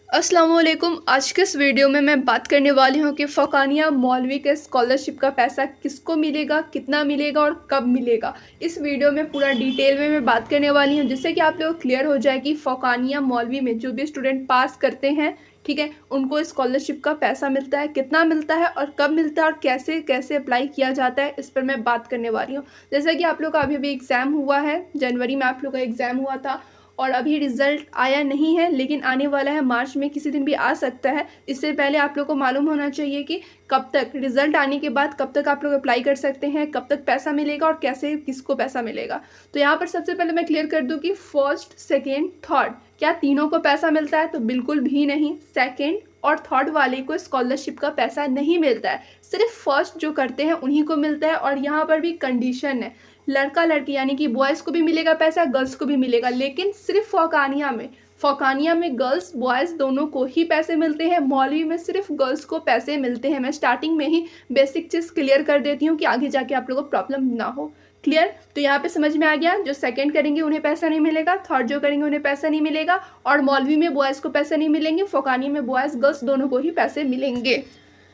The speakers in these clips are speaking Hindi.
अस्सलाम वालेकुम। आज के इस वीडियो में मैं बात करने वाली हूँ कि फ़ौकानिया मौलवी के स्कॉलरशिप का पैसा किसको मिलेगा, कितना मिलेगा और कब मिलेगा। इस वीडियो में पूरा डिटेल में मैं बात करने वाली हूँ, जिससे कि आप लोगों को क्लियर हो जाए कि फ़ौकानिया मौलवी में जो भी स्टूडेंट पास करते हैं, ठीक है, उनको स्कॉलरशिप का पैसा मिलता है, कितना मिलता है और कब मिलता है और कैसे कैसे अप्लाई किया जाता है, इस पर मैं बात करने वाली हूँ। जैसा कि आप लोग का अभी एग्ज़ाम हुआ है, जनवरी में आप लोग का एग्ज़ाम हुआ था और अभी रिज़ल्ट आया नहीं है, लेकिन आने वाला है, मार्च में किसी दिन भी आ सकता है। इससे पहले आप लोग को मालूम होना चाहिए कि कब तक रिज़ल्ट आने के बाद कब तक आप लोग अप्लाई कर सकते हैं, कब तक पैसा मिलेगा और कैसे किसको पैसा मिलेगा। तो यहाँ पर सबसे पहले मैं क्लियर कर दूँ कि फर्स्ट, सेकेंड, थर्ड क्या तीनों को पैसा मिलता है? तो बिल्कुल भी नहीं। सेकेंड और थर्ड वाले को स्कॉलरशिप का पैसा नहीं मिलता है, सिर्फ फर्स्ट जो करते हैं उन्हीं को मिलता है। और यहाँ पर भी कंडीशन है, लड़का लड़की यानी कि बॉयज़ को भी मिलेगा पैसा, गर्ल्स को भी मिलेगा, लेकिन सिर्फ फ़ौकानिया में गर्ल्स बॉयज़ दोनों को ही पैसे मिलते हैं। मौलवी में सिर्फ गर्ल्स को पैसे मिलते हैं। मैं स्टार्टिंग में ही बेसिक चीज़ क्लियर कर देती हूँ कि आगे जाके आप लोगों को प्रॉब्लम ना हो। क्लियर? तो यहाँ पे समझ में आ गया, जो सेकंड करेंगे उन्हें पैसा नहीं मिलेगा, थर्ड जो करेंगे उन्हें पैसा नहीं मिलेगा, और मौलवी में बॉयज़ को पैसे नहीं मिलेंगे, फ़ौकानिया में बॉयज़ गर्ल्स दोनों को ही पैसे मिलेंगे।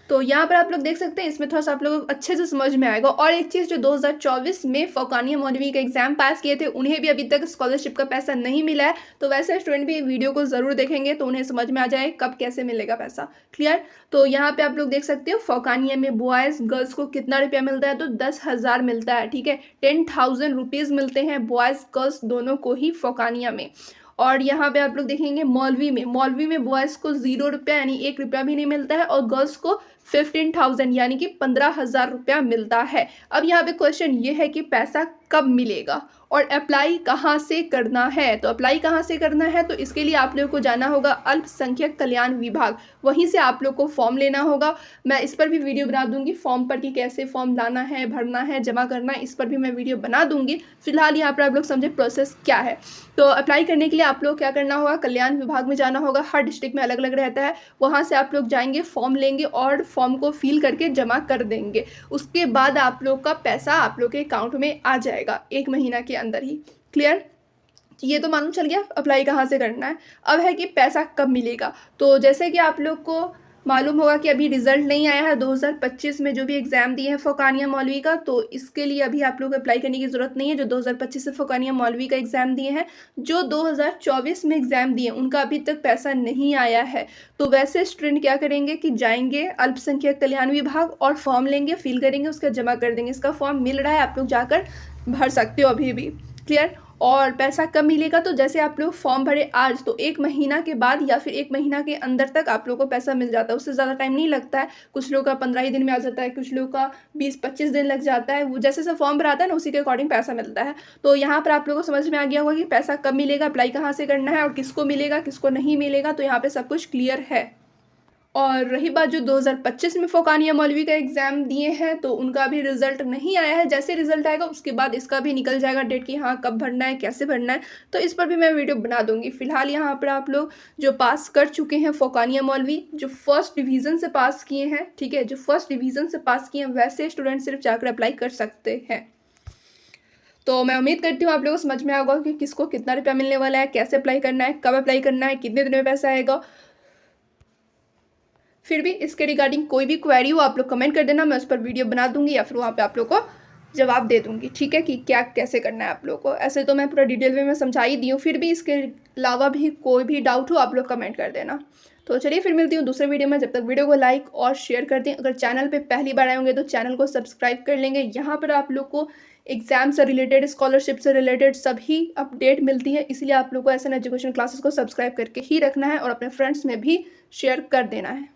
तो यहाँ पर आप लोग देख सकते हैं, इसमें थोड़ा सा आप लोग अच्छे से समझ में आएगा। और एक चीज़, जो 2024 में फ़ौकानिया मौलवी का एग्ज़ाम पास किए थे, उन्हें भी अभी तक स्कॉलरशिप का पैसा नहीं मिला है। तो वैसे स्टूडेंट भी वीडियो को ज़रूर देखेंगे तो उन्हें समझ में आ जाए कब कैसे मिलेगा पैसा। क्लियर? तो यहाँ पे आप लोग देख सकते हो, फ़ौकानिया में बॉयज़ गर्ल्स को कितना रुपया मिलता है? तो 10,000 मिलता है। ठीक है, 10,000 रुपीज़ मिलते हैं बॉयज़ गर्ल्स दोनों को ही फ़ौकानिया में। और यहाँ पे आप लोग देखेंगे मौलवी में बॉयज़ को 0 रुपया यानी 1 रुपया भी नहीं मिलता है, और गर्ल्स को 15,000 यानी कि 15,000 रुपया मिलता है। अब यहाँ पे क्वेश्चन ये है कि पैसा कब मिलेगा और अप्लाई कहाँ से करना है। तो अप्लाई कहाँ से करना है, तो इसके लिए आप लोगों को जाना होगा अल्पसंख्यक कल्याण विभाग, वहीं से आप लोग को फॉर्म लेना होगा। मैं इस पर भी वीडियो बना दूंगी, फॉर्म पर कि कैसे फॉर्म लाना है, भरना है, जमा करना है, इस पर भी मैं वीडियो बना दूंगी। फिलहाल यहाँ पर आप लोग समझे प्रोसेस क्या है। तो अप्लाई करने के लिए आप लोग क्या करना होगा, कल्याण विभाग में जाना होगा। हर डिस्ट्रिक्ट में अलग अलग रहता है। वहाँ से आप लोग जाएंगे, फॉर्म लेंगे और फॉर्म को फिल करके जमा कर देंगे। उसके बाद आप लोग का पैसा आप लोग के अकाउंट में आ जाएगा 1 महीना के अंदर ही। क्लियर? ये तो मालूम चल गया अप्लाई कहाँ से करना है। अब है कि पैसा कब मिलेगा। तो जैसे कि आप लोग को मालूम होगा कि अभी रिज़ल्ट नहीं आया है 2025 में जो भी एग्ज़ाम दिए हैं फ़ौकानिया मौलवी का, तो इसके लिए अभी आप लोग को अप्लाई करने की ज़रूरत नहीं है। जो 2025 से फ़ौकानिया मौलवी का एग्ज़ाम दिए हैं, जो 2024 में एग्ज़ाम दिए उनका अभी तक पैसा नहीं आया है। तो वैसे स्टूडेंट क्या करेंगे कि जाएंगे अल्पसंख्यक कल्याण विभाग और फॉर्म लेंगे, फिल करेंगे, उसका जमा कर देंगे। इसका फॉर्म मिल रहा है, आप लोग जाकर भर सकते हो अभी भी। क्लियर? और पैसा कब मिलेगा, तो जैसे आप लोग फॉर्म भरे आज, तो 1 महीना के बाद या फिर 1 महीना के अंदर तक आप लोग को पैसा मिल जाता है। उससे ज़्यादा टाइम नहीं लगता है। कुछ लोगों का 15 ही दिन में आ जाता है, कुछ लोगों का 20-25 दिन लग जाता है। वो जैसे जैसे फॉर्म भराता है ना, उसी के अकॉर्डिंग पैसा मिलता है। तो यहाँ पर आप लोगों को समझ में आ गया होगा कि पैसा कब मिलेगा, अप्लाई कहाँ से करना है और किसको मिलेगा, किसको नहीं मिलेगा। तो यहाँ पर सब कुछ क्लियर है। और रही बात जो 2025 में फ़ौकानिया मौलवी का एग्ज़ाम दिए हैं, तो उनका भी रिज़ल्ट नहीं आया है। जैसे रिज़ल्ट आएगा उसके बाद इसका भी निकल जाएगा डेट कि हाँ कब भरना है, कैसे भरना है। तो इस पर भी मैं वीडियो बना दूंगी। फिलहाल यहाँ पर आप लोग जो पास कर चुके हैं फ़ौकानिया मौलवी, जो फर्स्ट डिवीज़न से पास किए हैं, ठीक है, जो फर्स्ट डिवीज़न से पास किए हैं, वैसे स्टूडेंट सिर्फ जाकर अप्लाई कर सकते हैं। तो मैं उम्मीद करती हूँ आप लोगों को समझ में आएगा कि किसको कितना रुपया मिलने वाला है, कैसे अप्लाई करना है, कब अप्लाई करना है, कितने दिन में पैसा आएगा। फिर भी इसके रिगार्डिंग कोई भी क्वेरी हो आप लोग कमेंट कर देना, मैं उस पर वीडियो बना दूंगी या फिर वहाँ पे आप लोग को जवाब दे दूंगी। ठीक है, कि क्या कैसे करना है आप लोग को। ऐसे तो मैं पूरा डिटेल में समझा ही दी हूँ, फिर भी इसके अलावा भी कोई भी डाउट हो आप लोग कमेंट कर देना। तो चलिए फिर मिलती हूँ दूसरे वीडियो में। जब तक वीडियो को लाइक और शेयर कर दें। अगर चैनल पर पहली बार आए होंगे तो चैनल को सब्सक्राइब कर लेंगे। यहाँ पर आप लोग को एग्जाम से रिलेटेड, स्कॉलरशिप से रिलेटेड सभी अपडेट मिलती है, इसलिए आप लोग को ऐसे एजुकेशन क्लासेस को सब्सक्राइब करके ही रखना है और अपने फ्रेंड्स में भी शेयर कर देना है।